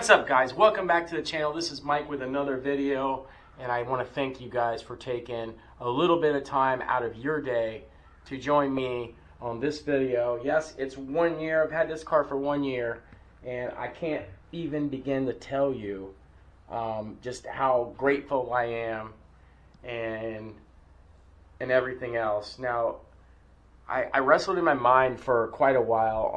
What's up, guys? Welcome back to the channel. This is Mike with another video, and I want to thank you guys for taking a little bit of time out of your day to join me on this video. Yes, it's 1 year. I've had this car for 1 year, and I can't even begin to tell you just how grateful I am and everything else. Now, I wrestled in my mind for quite a while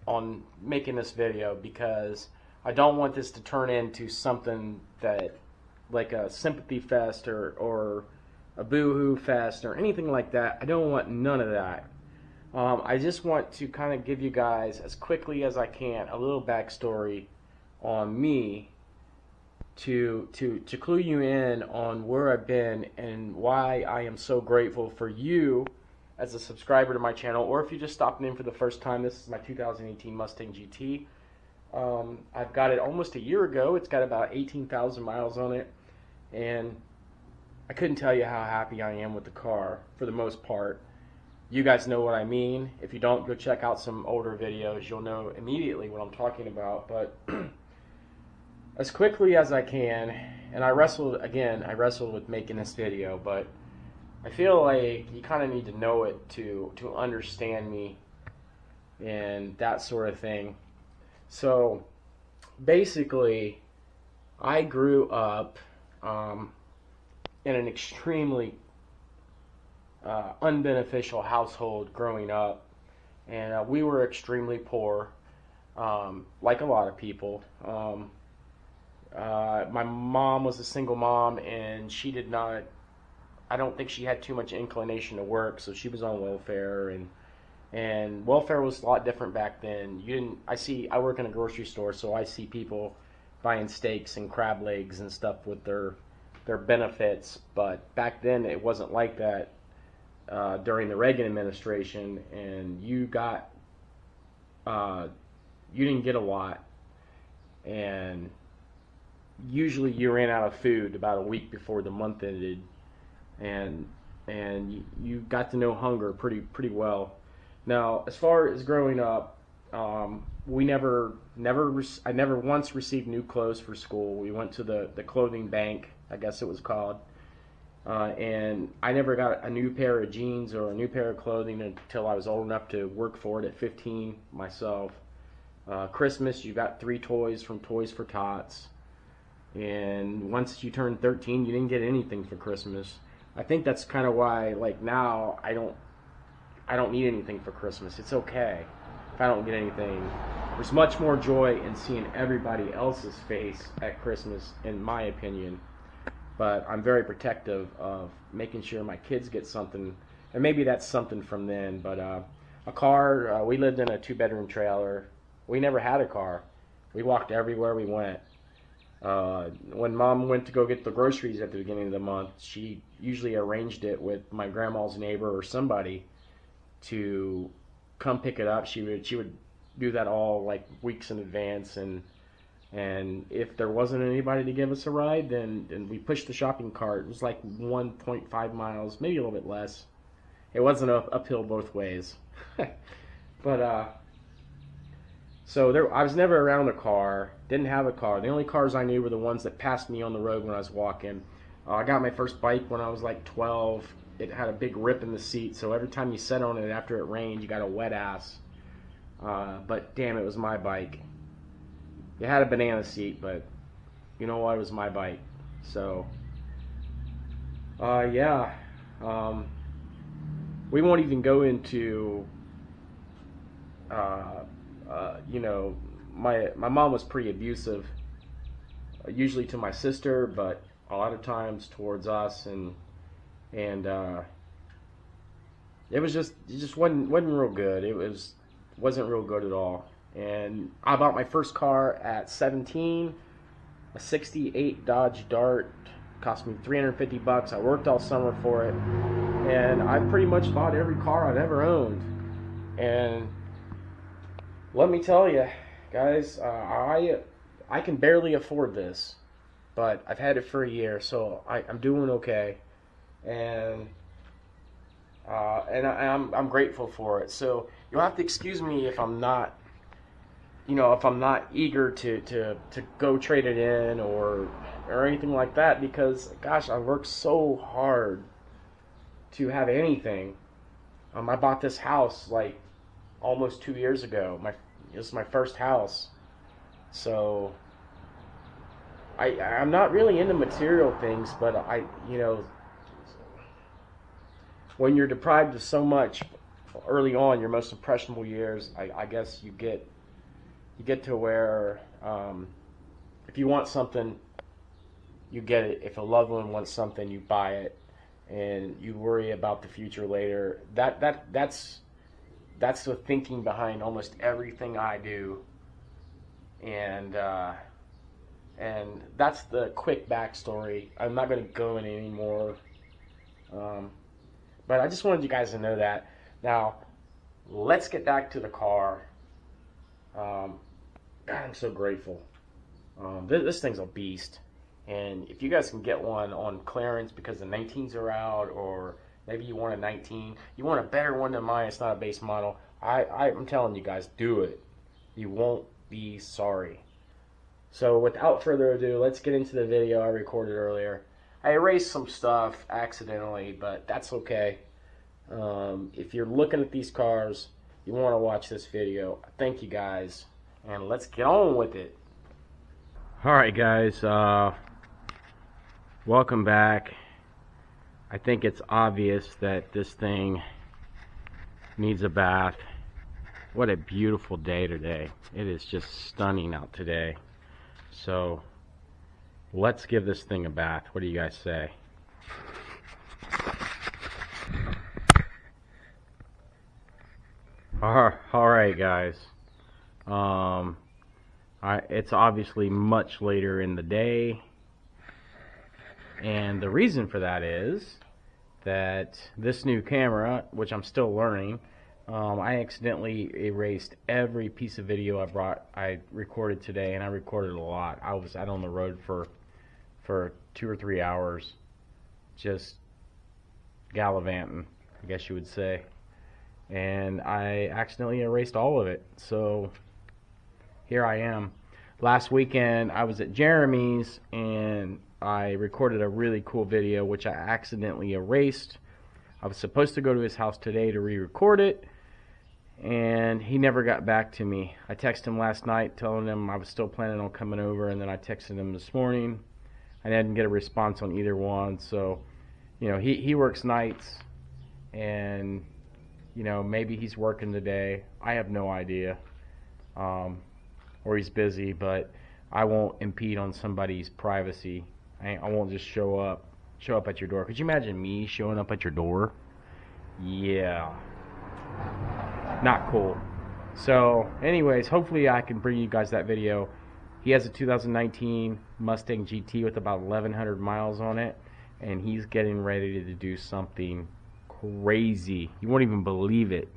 on making this video because I don't want this to turn into something that, like a sympathy fest or a boo-hoo fest or anything like that. I don't want none of that. I just want to kind of give you guys, as quickly as I can, a little backstory on me to clue you in on where I've been and why I am so grateful for you as a subscriber to my channel, or if you just stopped in for the first time. This is my 2018 Mustang GT. I've got it almost a year ago. It's got about 18,000 miles on it, and I couldn't tell you how happy I am with the car for the most part. You guys know what I mean. If you don't, go check out some older videos. You'll know immediately what I'm talking about. But as quickly as I can, and I wrestled with making this video, but I feel like you kind of need to know it to understand me and that sort of thing. So basically, I grew up in an extremely unbeneficial household growing up, and we were extremely poor, like a lot of people. My mom was a single mom, and she did not, I don't think she had too much inclination to work, so she was on welfare, and welfare was a lot different back then. I work in a grocery store, so I see people buying steaks and crab legs and stuff with their benefits, but back then it wasn't like that. During the Reagan administration, and you didn't get a lot, and usually you ran out of food about a week before the month ended, and you got to know hunger pretty well. Now, as far as growing up, I never once received new clothes for school. We went to the clothing bank, I guess it was called. And I never got a new pair of jeans or a new pair of clothing until I was old enough to work for it at 15 myself. Christmas, you got 3 toys from Toys for Tots. And once you turned 13, you didn't get anything for Christmas. I think that's kind of why, like, now I don't need anything for Christmas. It's okay if I don't get anything. There's much more joy in seeing everybody else's face at Christmas, in my opinion. But I'm very protective of making sure my kids get something, and maybe that's something from then. But a car, we lived in a 2-bedroom trailer. We never had a car. We walked everywhere we went. When Mom went to go get the groceries at the beginning of the month, she usually arranged it with my grandma's neighbor or somebody to come pick it up. She would do that all like weeks in advance, and if there wasn't anybody to give us a ride, then we pushed the shopping cart. It was like 1.5 miles, maybe a little bit less. It wasn't uphill both ways. But so I was never around a car, didn't have a car. The only cars I knew were the ones that passed me on the road when I was walking. I got my first bike when I was like 12. It had a big rip in the seat, so every time you sat on it after it rained, you got a wet ass. But damn, it was my bike. It had a banana seat, but you know what? It was my bike. So, yeah. We won't even go into, you know, my mom was pretty abusive, usually to my sister, but a lot of times towards us, and it just wasn't real good. It wasn't real good at all. And I bought my first car at 17, a 68 Dodge Dart. Cost me $350. I worked all summer for it, and I pretty much bought every car I've ever owned. And let me tell you, guys, I can barely afford this, but I've had it for a year, so I'm doing okay, and I'm grateful for it. So you'll have to excuse me if I'm not you know, if I'm not eager to go trade it in or anything like that, because gosh, I worked so hard to have anything. I bought this house like almost 2 years ago. This is my first house, so I'm not really into material things, but you know, when you're deprived of so much early on, your most impressionable years, I guess you get to where if you want something, you get it. If a loved one wants something, you buy it, and you worry about the future later. That's the thinking behind almost everything I do, and that's the quick backstory. I'm not going to go in anymore, but I just wanted you guys to know that. Now, let's get back to the car. God, I'm so grateful. This thing's a beast. And if you guys can get one on clearance because the 19s are out, or maybe you want a 19, you want a better one than mine, it's not a base model, I'm telling you guys, do it. You won't be sorry. So without further ado, let's get into the video I recorded earlier. I erased some stuff accidentally, but that's okay. If you're looking at these cars, you want to watch this video. Thank you guys, and let's get on with it. Alright guys, welcome back. I think it's obvious that this thing needs a bath. What a beautiful day today. It is just stunning out today. So let's give this thing a bath. What do you guys say? Alright guys, it's obviously much later in the day, and the reason for that is that this new camera, which I'm still learning, I accidentally erased every piece of video I recorded today, and I recorded a lot. I was out on the road for 2 or 3 hours, just gallivanting, I guess you would say. And I accidentally erased all of it, so here I am. Last weekend I was at Jeremy's and I recorded a really cool video which I accidentally erased. I was supposed to go to his house today to re-record it, and he never got back to me. I texted him last night telling him I was still planning on coming over, and then I texted him this morning. I didn't get a response on either one, so you know, he works nights, and you know, maybe he's working today. I have no idea. Or he's busy, but I won't impede on somebody's privacy. I won't just show up at your door. Could you imagine me showing up at your door? Yeah. Not cool. So, anyways, hopefully I can bring you guys that video. He has a 2019 Mustang GT with about 1,100 miles on it, and he's getting ready to do something crazy. You won't even believe it.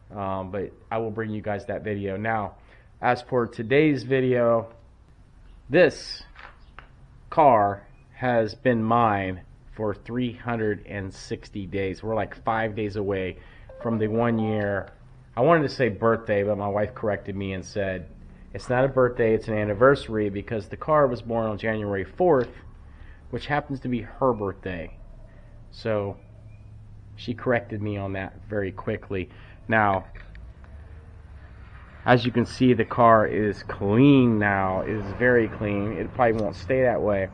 But I will bring you guys that video. Now, as for today's video, this car has been mine for 360 days. We're like 5 days away from the 1 year. I wanted to say birthday, but my wife corrected me and said it's not a birthday, it's an anniversary, because the car was born on January 4th, which happens to be her birthday. So she corrected me on that very quickly. Now, as you can see, the car is clean now. It is very clean. It probably won't stay that way,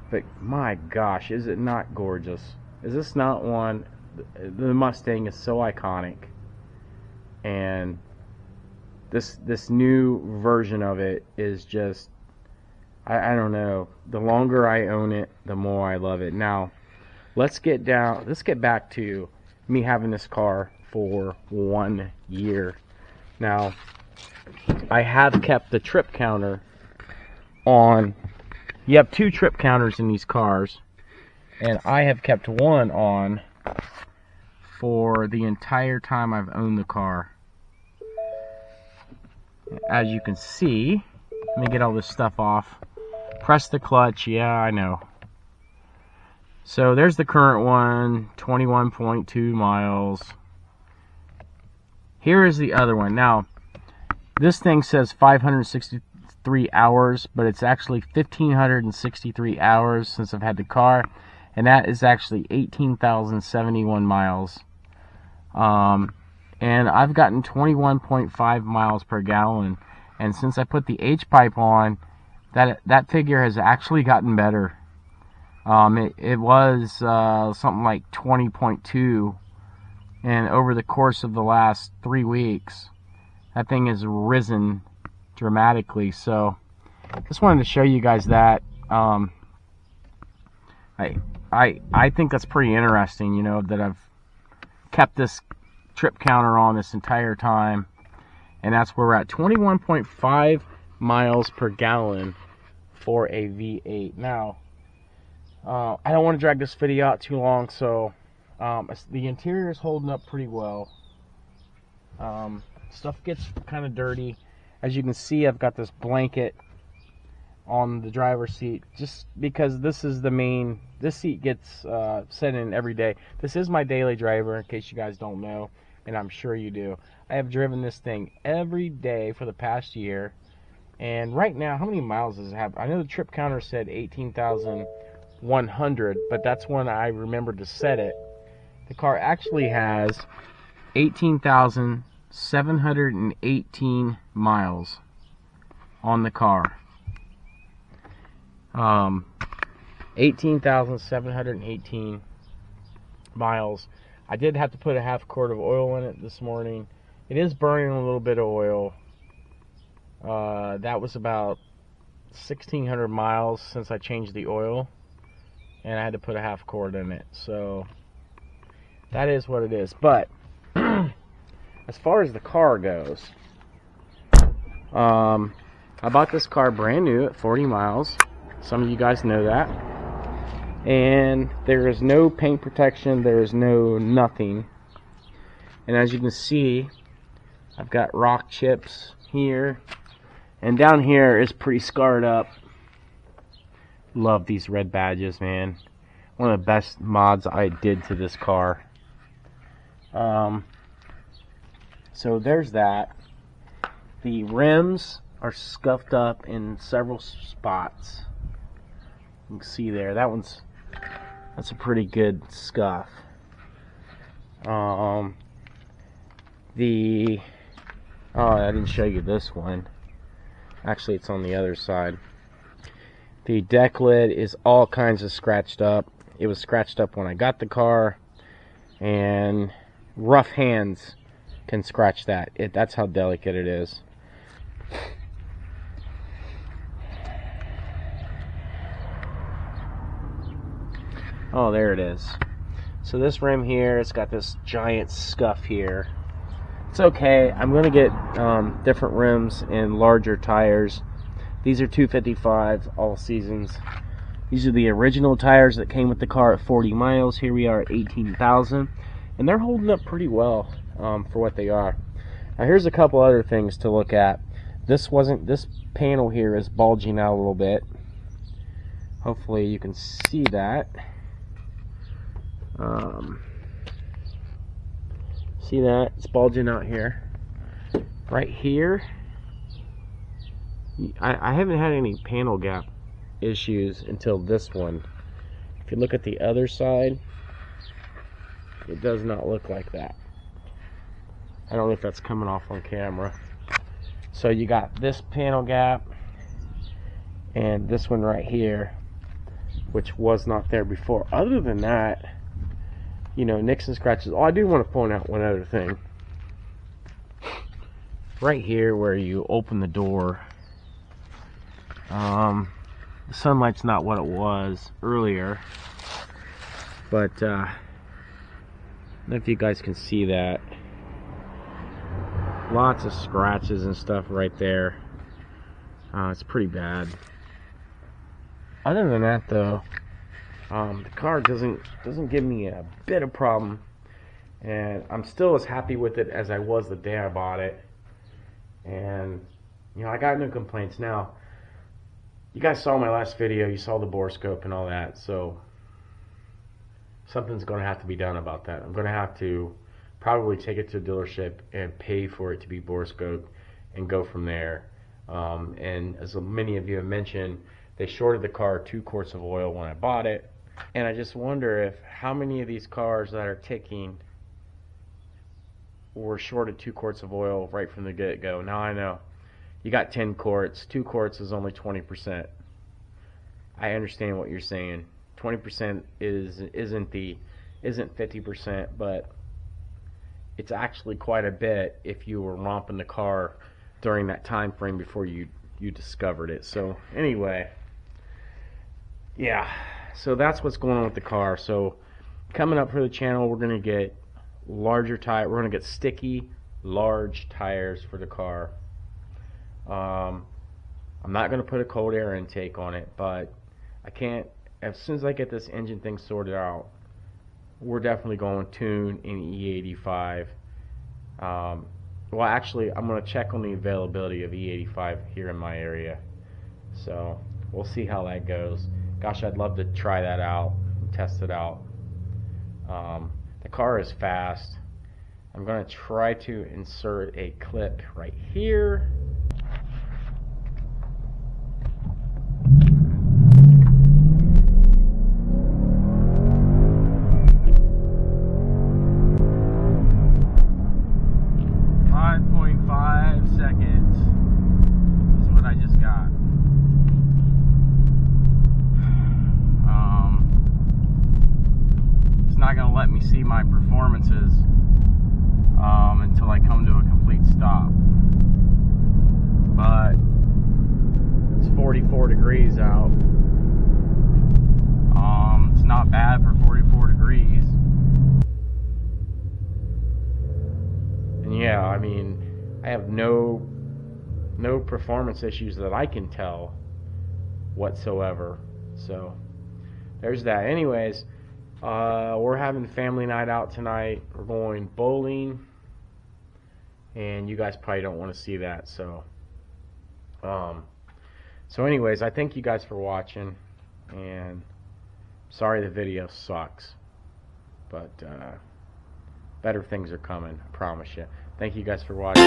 but my gosh, is it not gorgeous? Is this not one? The Mustang is so iconic, and this new version of it is just, I don't know. The longer I own it, the more I love it. Now, let's get back to me having this car for 1 year. Now, I have kept the trip counter on. You have 2 trip counters in these cars, and I have kept one on for the entire time I've owned the car. As you can see, let me get all this stuff off. Press the clutch. Yeah, I know. So there's the current one, 21.2 miles. Here is the other one. Now, this thing says 563 hours, but it's actually 1,563 hours since I've had the car, and that is actually 18,071 miles. And I've gotten 21.5 miles per gallon, and since I put the H-pipe on, that figure has actually gotten better. It was something like 20.2, and over the course of the last 3 weeks, that thing has risen dramatically. So just wanted to show you guys that. I think that's pretty interesting, you know, that I've kept this trip counter on this entire time, and that's where we're at, 21.5 miles per gallon for a V8. Now, I don't want to drag this video out too long, so the interior is holding up pretty well. Stuff gets kind of dirty. As you can see, I've got this blanket on the driver's seat just because this is the main, this seat gets set in every day. This is my daily driver, in case you guys don't know, and I'm sure you do. I have driven this thing every day for the past year, and right now, how many miles does it have? I know the trip counter said 18,100, but that's when I remembered to set it. The car actually has 18,718 miles on the car. 18,718 miles. I did have to put a half quart of oil in it this morning. It is burning a little bit of oil. That was about 1,600 miles since I changed the oil, and I had to put a half quart in it. So that is what it is. But as far as the car goes, I bought this car brand new at 40 miles. Some of you guys know that. And there is no paint protection, there is no nothing. And as you can see, I've got rock chips here, and down here is pretty scarred up. Love these red badges, man. One of the best mods I did to this car. So there's that. The rims are scuffed up in several spots. You can see there, that's a pretty good scuff. I didn't show you this one. Actually, it's on the other side. The deck lid is all kinds of scratched up. It was scratched up when I got the car, and rough hands can scratch that. That's how delicate it is. Oh, there it is. So this rim here, it's got this giant scuff here. It's okay. I'm going to get different rims and larger tires. These are 255 all seasons. These are the original tires that came with the car at 40 miles. Here we are at 18,000, and they're holding up pretty well for what they are. Now here's a couple other things to look at. This panel here is bulging out a little bit. Hopefully you can see that. See that? It's bulging out here. Right here, I haven't had any panel gap issues until this one. If you look at the other side, it does not look like that. I don't know if that's coming off on camera. So you got this panel gap and this one right here, which was not there before. Other than that, you know, nicks and scratches. Oh, I do want to point out one other thing. Right here where you open the door, the sunlight's not what it was earlier, but I don't know if you guys can see that. Lots of scratches and stuff right there. It's pretty bad. Other than that, though, the car doesn't give me a bit of problem, and I'm still as happy with it as I was the day I bought it. And you know, I got no complaints. Now, you guys saw my last video, you saw the bore scope and all that, so something's going to have to be done about that. I'm going to have to probably take it to a dealership and pay for it to be bore scoped and go from there. And as many of you have mentioned, they shorted the car 2 quarts of oil when I bought it. And I just wonder if how many of these cars that are ticking were shorted 2 quarts of oil right from the get-go. Now I know you got 10 quarts. 2 quarts is only 20%. I understand what you're saying. 20% isn't 50%, but it's actually quite a bit if you were romping the car during that time frame before you discovered it. So anyway, yeah, so that's what's going on with the car. So coming up for the channel, we're gonna get larger tire. We're gonna get sticky, large tires for the car. I'm not gonna put a cold air intake on it, but I can't. As soon as I get this engine thing sorted out, we're definitely going tune in E85. Well, actually, I'm going to check on the availability of E85 here in my area. So we'll see how that goes. Gosh, I'd love to try that out, test it out. The car is fast. I'm going to try to insert a clip right here. Not going to let me see my performances until I come to a complete stop. But it's 44 degrees out. It's not bad for 44 degrees. And yeah, I mean, I have no performance issues that I can tell whatsoever. So there's that. Anyways, we're having family night out tonight. We're going bowling, and you guys probably don't want to see that. So anyways, I thank you guys for watching, and sorry the video sucks, but better things are coming, I promise you. Thank you guys for watching.